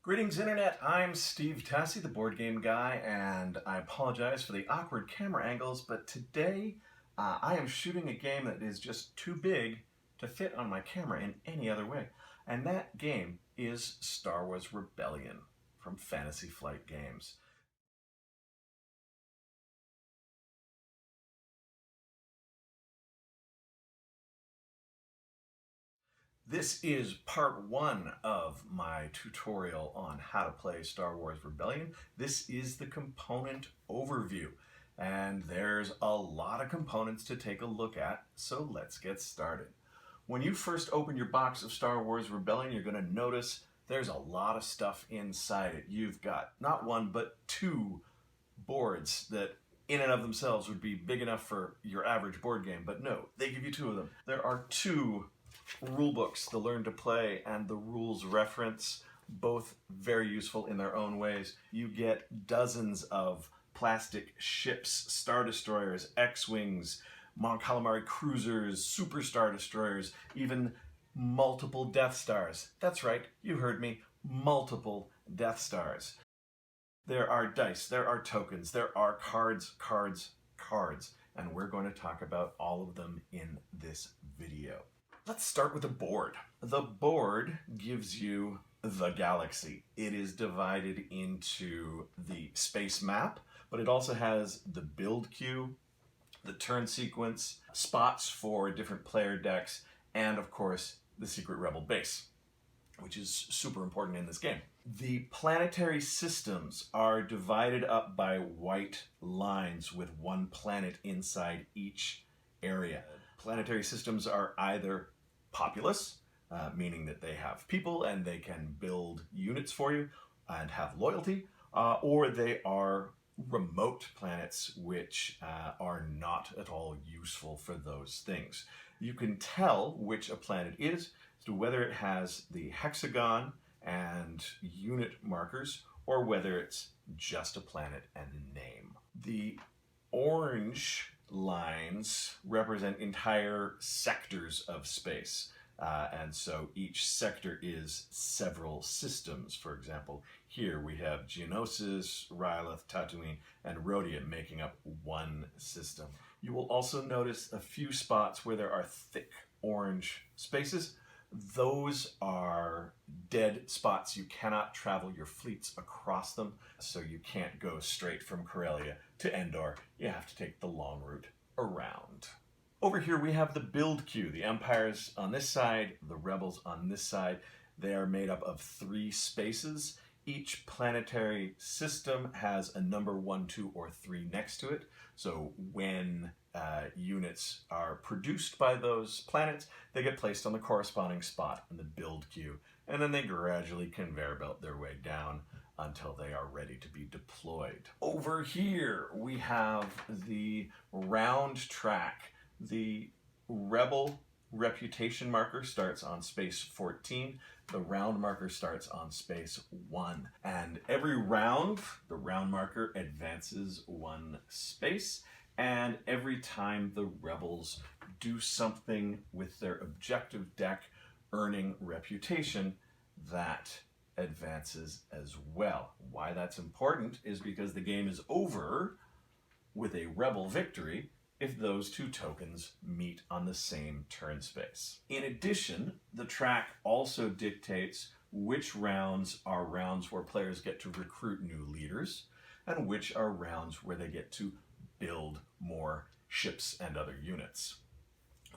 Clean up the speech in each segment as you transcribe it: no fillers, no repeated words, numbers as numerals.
Greetings Internet, I'm Steve Tassi, the board game guy, and I apologize for the awkward camera angles, but today I am shooting a game that is just too big to fit on my camera in any other way. And that game is Star Wars Rebellion from Fantasy Flight Games. This is part one of my tutorial on how to play Star Wars Rebellion. This is the component overview, and there's a lot of components to take a look at, so let's get started. When you first open your box of Star Wars Rebellion, you're going to notice there's a lot of stuff inside it. You've got not one, but two boards that in and of themselves would be big enough for your average board game, but no, they give you two of them. There are two rule books, the Learn to Play and the Rules Reference, both very useful in their own ways. You get dozens of plastic ships, Star Destroyers, X-Wings, Mon Calamari cruisers, Super Star Destroyers, even multiple Death Stars. That's right, you heard me, multiple Death Stars. There are dice, there are tokens, there are cards, and we're going to talk about all of them in this video. Let's start with the board. The board gives you the galaxy. It is divided into the space map, but it also has the build queue, the turn sequence, spots for different player decks, and of course, the secret rebel base, which is super important in this game. The planetary systems are divided up by white lines with one planet inside each area. Planetary systems are either populous, meaning that they have people and they can build units for you and have loyalty, or they are remote planets which are not at all useful for those things. You can tell which a planet is as to whether it has the hexagon and unit markers or whether it's just a planet and a name. The orange lines represent entire sectors of space. And so each sector is several systems. For example, here we have Geonosis, Ryloth, Tatooine, and Rhodia making up one system. You will also notice a few spots where there are thick orange spaces. Those are dead spots. You cannot travel your fleets across them, so you can't go straight from Corellia to Endor. You have to take the long route around. Over here we have the build queue. The Empires on this side, the Rebels on this side. They are made up of 3 spaces. Each planetary system has a number 1, 2, or 3 next to it. So when units are produced by those planets, they get placed on the corresponding spot in the build queue, and then they gradually conveyor belt their way down until they are ready to be deployed. Over here we have the round track. The Rebel reputation marker starts on space 14. The round marker starts on space 1. And every round, the round marker advances 1 space. And every time the Rebels do something with their objective deck, earning reputation, that advances as well. Why that's important is because the game is over with a Rebel victory if those 2 tokens meet on the same turn space. In addition, the track also dictates which rounds are rounds where players get to recruit new leaders, and which are rounds where they get to build more ships and other units.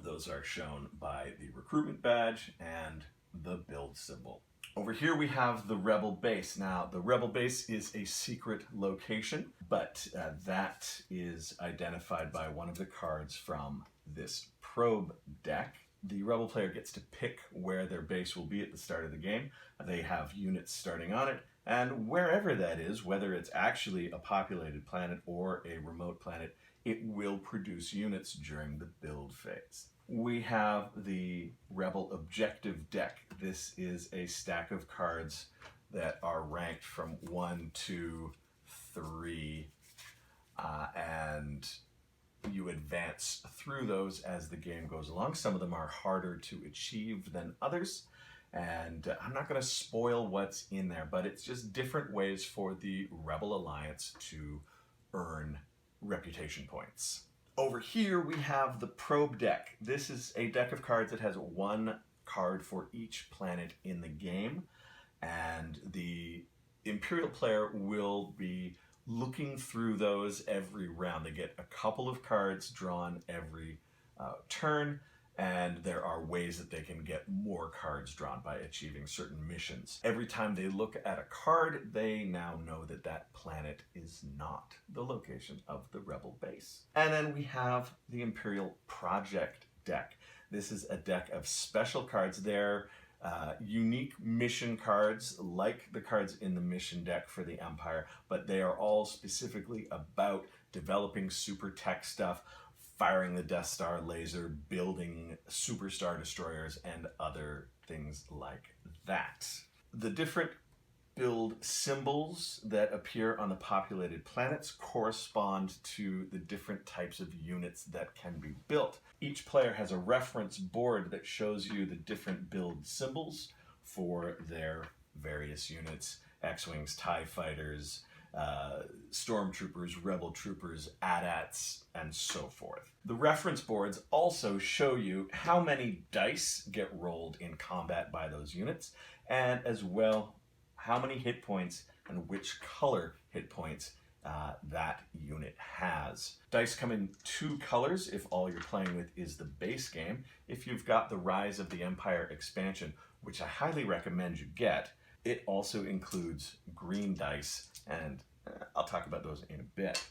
Those are shown by the recruitment badge and the build symbol. Over here we have the Rebel base. Now, the Rebel base is a secret location, but that is identified by one of the cards from this probe deck. The Rebel player gets to pick where their base will be at the start of the game. They have units starting on it, and wherever that is, whether it's actually a populated planet or a remote planet, it will produce units during the build phase. We have the Rebel objective deck. This is a stack of cards that are ranked from 1 to 3, and you advance through those as the game goes along. Some of them are harder to achieve than others, And I'm not going to spoil what's in there, but it's just different ways for the Rebel Alliance to earn reputation points. Over here we have the Probe deck. This is a deck of cards that has one card for each planet in the game, and the Imperial player will be looking through those every round. They get a couple of cards drawn every turn, and there are ways that they can get more cards drawn by achieving certain missions. Every time they look at a card, they now know that that planet is not the location of the Rebel base. And then we have the Imperial Project deck. This is a deck of special cards. They're unique mission cards, like the cards in the mission deck for the Empire, but they are all specifically about developing super tech stuff, firing the Death Star laser, building super star destroyers, and other things like that. The different build symbols that appear on the populated planets correspond to the different types of units that can be built. Each player has a reference board that shows you the different build symbols for their various units: X-Wings, TIE Fighters, Stormtroopers, Rebel Troopers, AT-ATs, and so forth. The reference boards also show you how many dice get rolled in combat by those units, and as well how many hit points and which color hit points that unit has. Dice come in two colors if all you're playing with is the base game. If you've got the Rise of the Empire expansion, which I highly recommend you get, it also includes green dice, and I'll talk about those in a bit.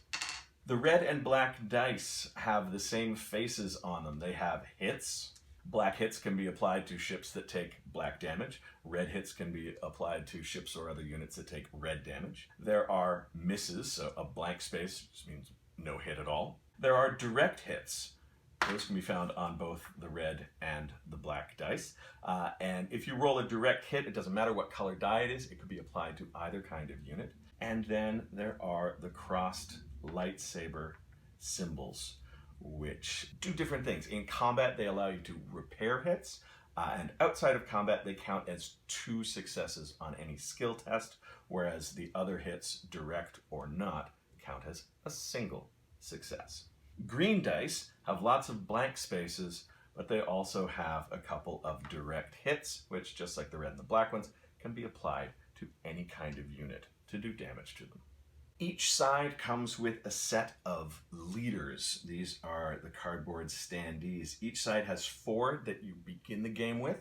The red and black dice have the same faces on them. They have hits. Black hits can be applied to ships that take black damage. Red hits can be applied to ships or other units that take red damage. There are misses, so a blank space just means no hit at all. There are direct hits. Those can be found on both the red and the black dice. And if you roll a direct hit, it doesn't matter what color die it is, it could be applied to either kind of unit. And then there are the crossed lightsaber symbols, which do different things. In combat, they allow you to repair hits, and outside of combat, they count as 2 successes on any skill test, whereas the other hits, direct or not, count as a single success. Green dice have lots of blank spaces, but they also have a couple of direct hits, which, just like the red and the black ones, can be applied to any kind of unit to do damage to them. Each side comes with a set of leaders. These are the cardboard standees. Each side has 4 that you begin the game with.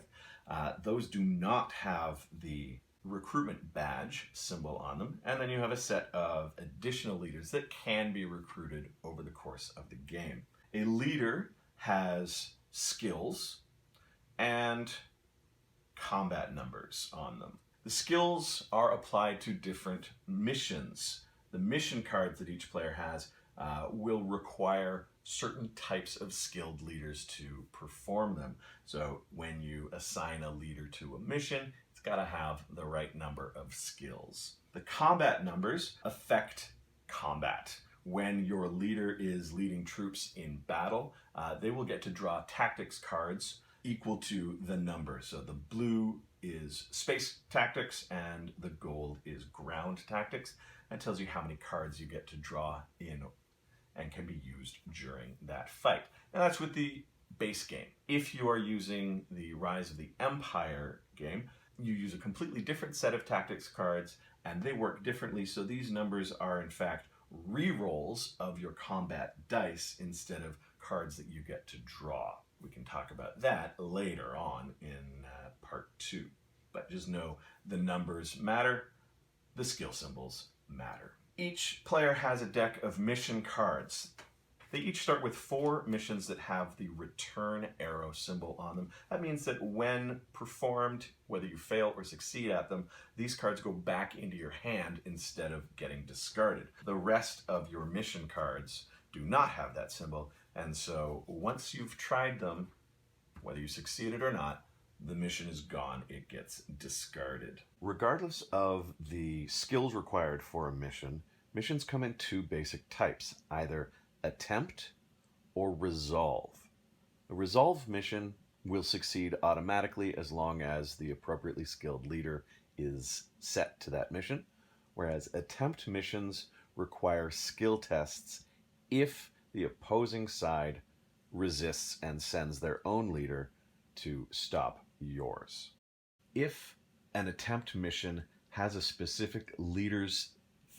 Those do not have the recruitment badge symbol on them. And then you have a set of additional leaders that can be recruited over the course of the game. A leader has skills and combat numbers on them. The skills are applied to different missions. The mission cards that each player has will require certain types of skilled leaders to perform them. So when you assign a leader to a mission, it's got to have the right number of skills. The combat numbers affect combat. When your leader is leading troops in battle, they will get to draw tactics cards equal to the number. So the blue is space tactics and the gold is ground tactics. That tells you how many cards you get to draw in and can be used during that fight. And that's with the base game. If you are using the Rise of the Empire game, you use a completely different set of tactics cards, and they work differently. So these numbers are in fact re-rolls of your combat dice instead of cards that you get to draw. We can talk about that later on in part 2. But just know the numbers matter, the skill symbols matter. Each player has a deck of mission cards. They each start with 4 missions that have the return arrow symbol on them. That means that when performed, whether you fail or succeed at them, these cards go back into your hand instead of getting discarded. The rest of your mission cards do not have that symbol, and so once you've tried them, whether you succeeded or not, the mission is gone. It gets discarded. Regardless of the skills required for a mission, missions come in 2 basic types, either attempt or resolve. A resolve mission will succeed automatically as long as the appropriately skilled leader is set to that mission, whereas attempt missions require skill tests if the opposing side resists and sends their own leader to stop yours. If an attempt mission has a specific leader's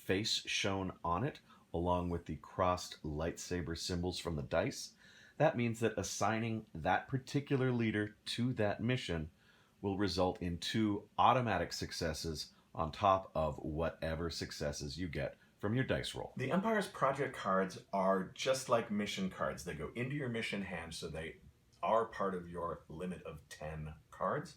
face shown on it, along with the crossed lightsaber symbols from the dice, that means that assigning that particular leader to that mission will result in 2 automatic successes on top of whatever successes you get from your dice roll. The Empire's project cards are just like mission cards. They go into your mission hand, so they are part of your limit of 10 cards.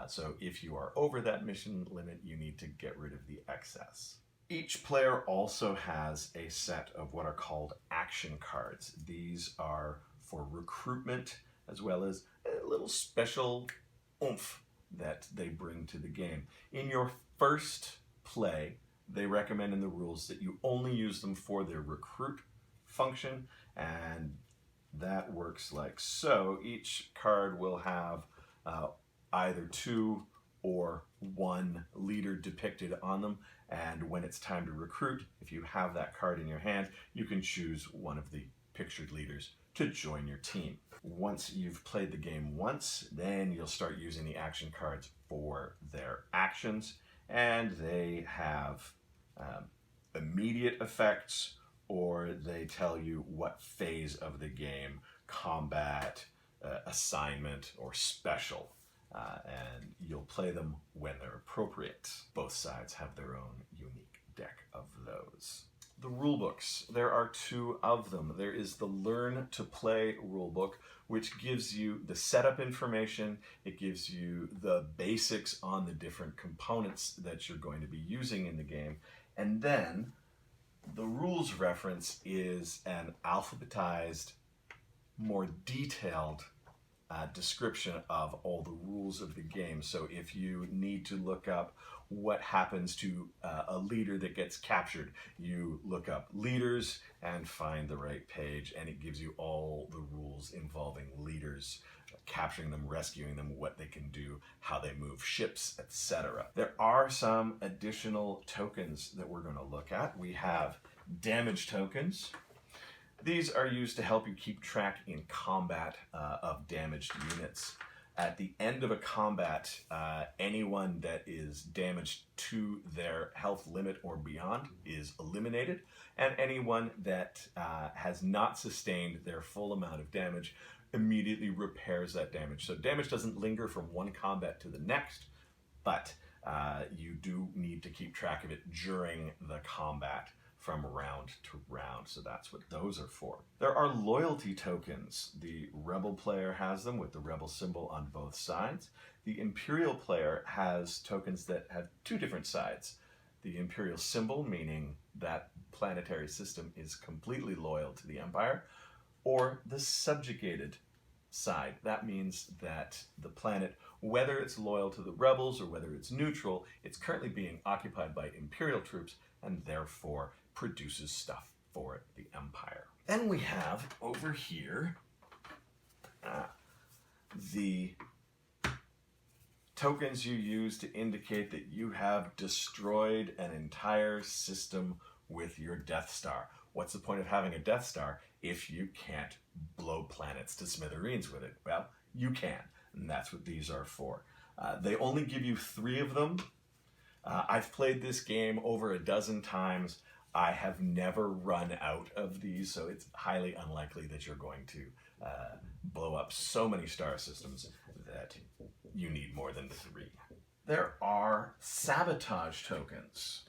So if you are over that mission limit, you need to get rid of the excess. Each player also has a set of what are called action cards. These are for recruitment, as well as a little special oomph that they bring to the game. In your first play, they recommend in the rules that you only use them for their recruit function, and that works like so. Each card will have either 2 or 1 leader depicted on them, and when it's time to recruit, if you have that card in your hand, you can choose one of the pictured leaders to join your team. Once you've played the game once, then you'll start using the action cards for their actions, and they have immediate effects, or they tell you what phase of the game, combat, assignment, or special, and you'll play them when they're appropriate. Both sides have their own unique deck of those. The rulebooks, there are 2 of them. There is the Learn to Play rulebook, which gives you the setup information. It gives you the basics on the different components that you're going to be using in the game. And then the rules reference is an alphabetized, more detailed description of all the rules of the game. So if you need to look up what happens to a leader that gets captured, you look up leaders and find the right page, and it gives you all the rules involving leaders, capturing them, rescuing them, what they can do, how they move ships, etc. There are some additional tokens that we're going to look at. We have damage tokens. These are used to help you keep track in combat of damaged units. At the end of a combat, anyone that is damaged to their health limit or beyond is eliminated, and anyone that has not sustained their full amount of damage immediately repairs that damage. So damage doesn't linger from one combat to the next, but you do need to keep track of it during the combat from round to round, so that's what those are for. There are loyalty tokens. The Rebel player has them with the Rebel symbol on both sides. The Imperial player has tokens that have 2 different sides. The Imperial symbol, meaning that planetary system is completely loyal to the Empire, or the subjugated side. That means that the planet, whether it's loyal to the Rebels or whether it's neutral, it's currently being occupied by Imperial troops and therefore produces stuff for the Empire. Then we have over here the tokens you use to indicate that you have destroyed an entire system with your Death Star. What's the point of having a Death Star if you can't blow planets to smithereens with it? Well, you can, and that's what these are for. They only give you 3 of them. I've played this game over a dozen times. I have never run out of these, so it's highly unlikely that you're going to blow up so many star systems that you need more than 3. There are sabotage tokens.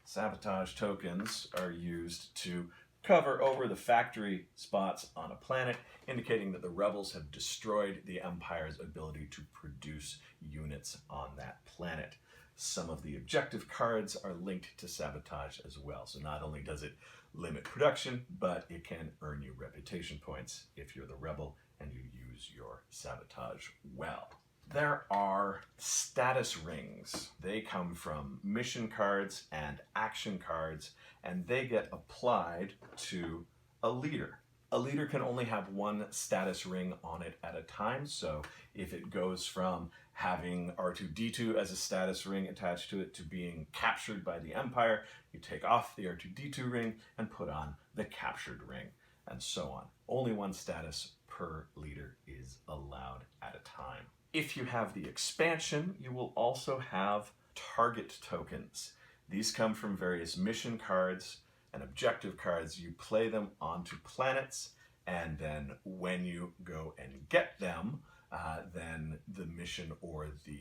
Sabotage tokens are used to cover over the factory spots on a planet, indicating that the rebels have destroyed the Empire's ability to produce units on that planet. Some of the objective cards are linked to sabotage as well. So not only does it limit production, but it can earn you reputation points if you're the rebel and you use your sabotage well. There are status rings. They come from mission cards and action cards, and they get applied to a leader. A leader can only have one status ring on it at a time, so if it goes from having R2-D2 as a status ring attached to it to being captured by the Empire, you take off the R2-D2 ring and put on the captured ring, and so on. Only one status per leader is allowed at a time. If you have the expansion, you will also have target tokens. These come from various mission cards and objective cards. You play them onto planets, and then when you go and get them, then the mission or the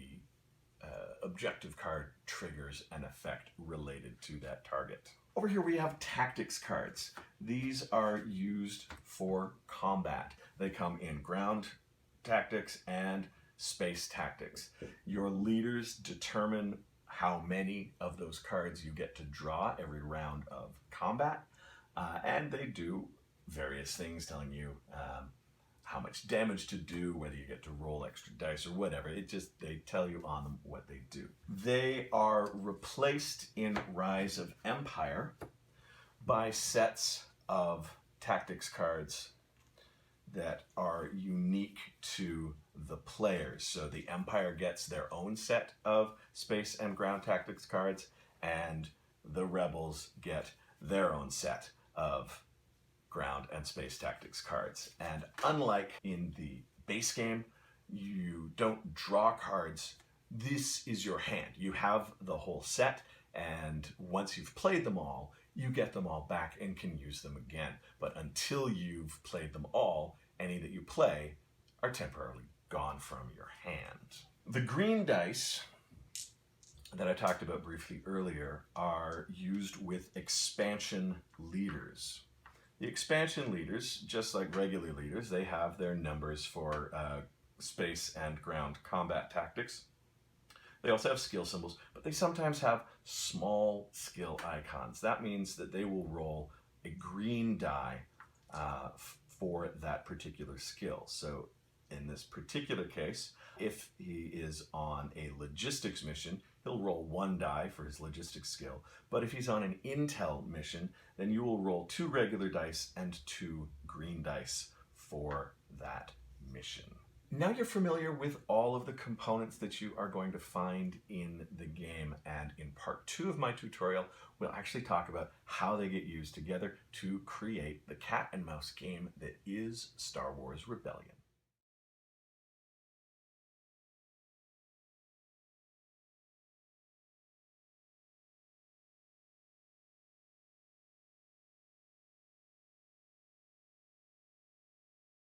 objective card triggers an effect related to that target. Over here we have tactics cards. These are used for combat. They come in ground tactics and space tactics. Your leaders determine how many of those cards you get to draw every round of combat, and they do various things, telling you how much damage to do, whether you get to roll extra dice or whatever. They tell you on them what they do. They are replaced in Rise of Empire by sets of tactics cards that are unique to the players. So the Empire gets their own set of space and ground tactics cards, and the Rebels get their own set of ground and space tactics cards. And unlike in the base game, you don't draw cards. This is your hand. You have the whole set, and once you've played them all, you get them all back and can use them again. But until you've played them all, any that you play are temporarily gone from your hand. The green dice that I talked about briefly earlier are used with expansion leaders. The expansion leaders, just like regular leaders, they have their numbers for space and ground combat tactics. They also have skill symbols, but they sometimes have small skill icons. That means that they will roll a green die for that particular skill. So in this particular case, if he is on a logistics mission, he'll roll one die for his logistics skill. But if he's on an intel mission, then you will roll 2 regular dice and 2 green dice for that mission. Now you're familiar with all of the components that you are going to find in the game, and in part 2 of my tutorial, we'll actually talk about how they get used together to create the cat and mouse game that is Star Wars Rebellion.